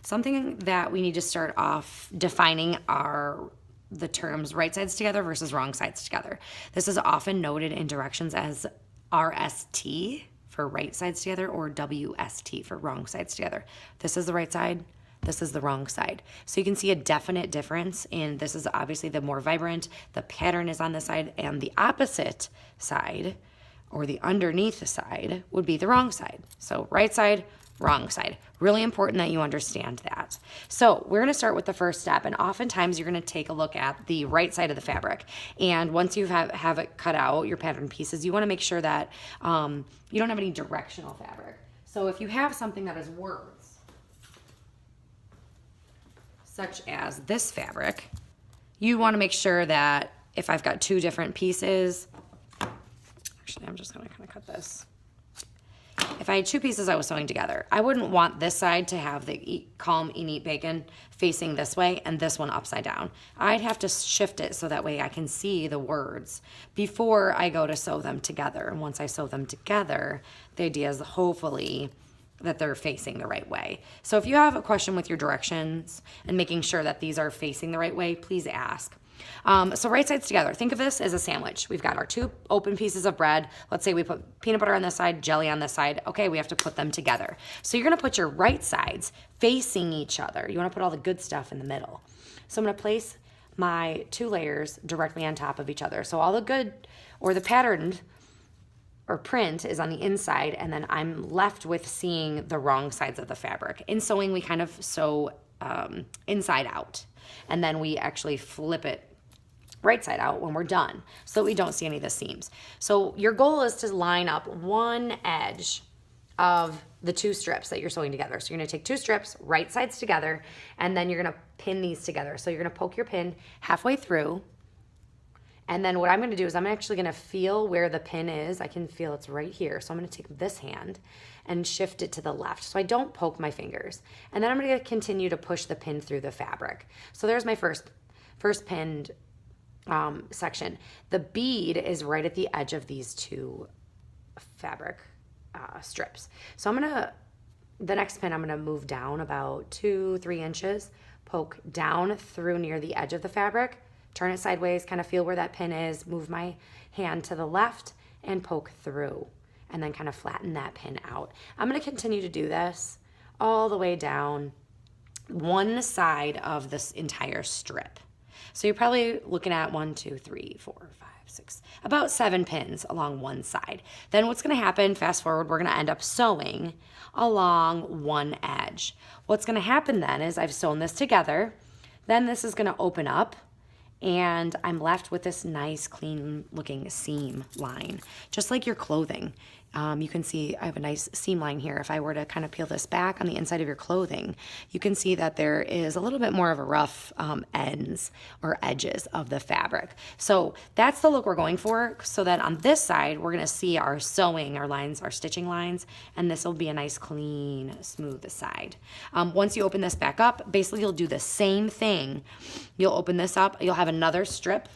something that we need to start off defining are the terms right sides together versus wrong sides together. This is often noted in directions as RST for right sides together or WST for wrong sides together. This is the right side, this is the wrong side. So you can see a definite difference, and this is obviously the more vibrant, the pattern is on this side, and the opposite side or the underneath the side would be the wrong side. So right side, wrong side. Really important that you understand that. So we're going to start with the first step, and oftentimes you're going to take a look at the right side of the fabric. And once you have it cut out, your pattern pieces, you want to make sure that you don't have any directional fabric. So if you have something that is words, such as this fabric, you want to make sure that if I've got two different pieces, actually I'm just going to kind of cut this. If I had two pieces I was sewing together, I wouldn't want this side to have the calm and eat bacon facing this way and this one upside down. I'd have to shift it so that way I can see the words before I go to sew them together. And once I sew them together, the idea is hopefully that they're facing the right way. So if you have a question with your directions and making sure that these are facing the right way, please ask. So right sides together. Think of this as a sandwich. We've got our two open pieces of bread. Let's say we put peanut butter on this side, jelly on this side. Okay, we have to put them together. So you're going to put your right sides facing each other. You want to put all the good stuff in the middle. So I'm going to place my two layers directly on top of each other. So all the good or the patterned or print is on the inside, and then I'm left with seeing the wrong sides of the fabric. In sewing, we kind of sew inside out, and then we actually flip it right side out when we're done so that we don't see any of the seams. So your goal is to line up one edge of the two strips that you're sewing together. So you're going to take two strips, right sides together, and then you're going to pin these together. So you're going to poke your pin halfway through, and then what I'm going to do is I'm actually going to feel where the pin is. I can feel it's right here. So I'm going to take this hand and shift it to the left so I don't poke my fingers. And then I'm going to continue to push the pin through the fabric. So there's my first pinned section. The bead is right at the edge of these two fabric strips. So the next pin I'm going to move down about 2-3 inches, poke down through near the edge of the fabric, turn it sideways, kind of feel where that pin is, move my hand to the left and poke through, and then kind of flatten that pin out. I'm going to continue to do this all the way down one side of this entire strip. So you're probably looking at 1, 2, 3, 4, 5, 6, about 7 pins along one side. Then what's going to happen, fast forward, we're going to end up sewing along one edge. What's going to happen then is I've sewn this together, then this is going to open up, and I'm left with this nice clean looking seam line, just like your clothing. You can see I have a nice seam line here. If I were to kind of peel this back on the inside of your clothing, you can see that there is a little bit more of a rough ends or edges of the fabric. So that's the look we're going for, so that on this side, we're gonna see our sewing, our lines, our stitching lines, and this will be a nice clean, smooth side. Once you open this back up, basically you'll do the same thing. You'll open this up, you'll have another strip.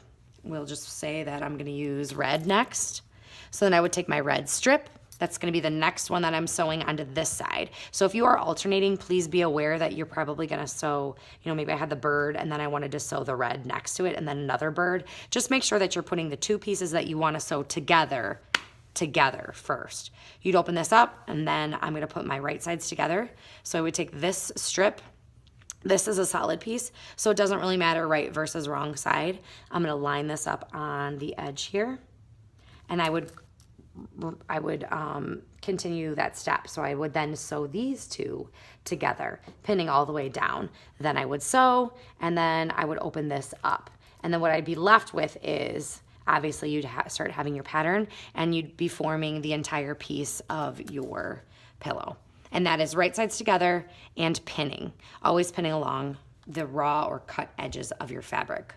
We'll just say that I'm gonna use red next. So then I would take my red strip. That's going to be the next one that I'm sewing onto this side. So if you are alternating, please be aware that you're probably going to sew, maybe I had the bird and then I wanted to sew the red next to it and then another bird. Just make sure that you're putting the two pieces that you want to sew together first. You'd open this up, and then I'm going to put my right sides together. So I would take this strip. This is a solid piece, so it doesn't really matter right versus wrong side. I'm going to line this up on the edge here. And I would continue that step. So I would then sew these two together, pinning all the way down. Then I would sew, and then I would open this up. And then what I'd be left with is, obviously you'd start having your pattern, and you'd be forming the entire piece of your pillow. And that is right sides together and pinning. Always pinning along the raw or cut edges of your fabric.